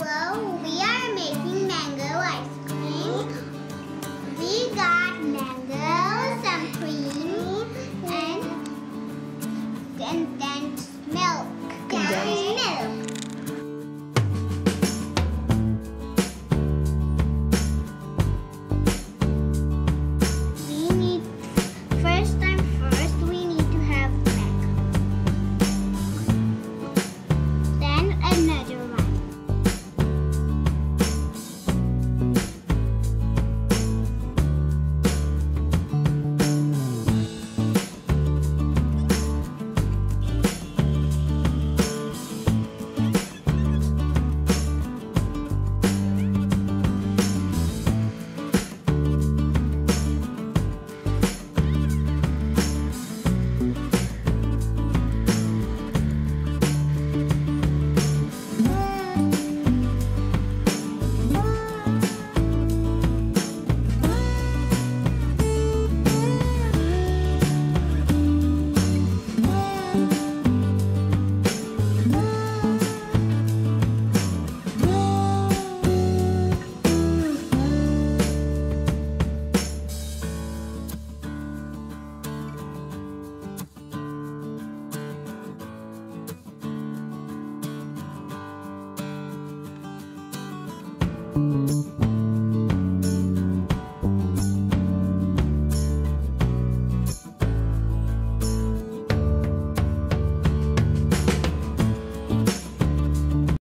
Hello, we are making mango ice cream. We got mango, some cream, and condensed milk. Condensed milk. First we need to have mango. Then another one.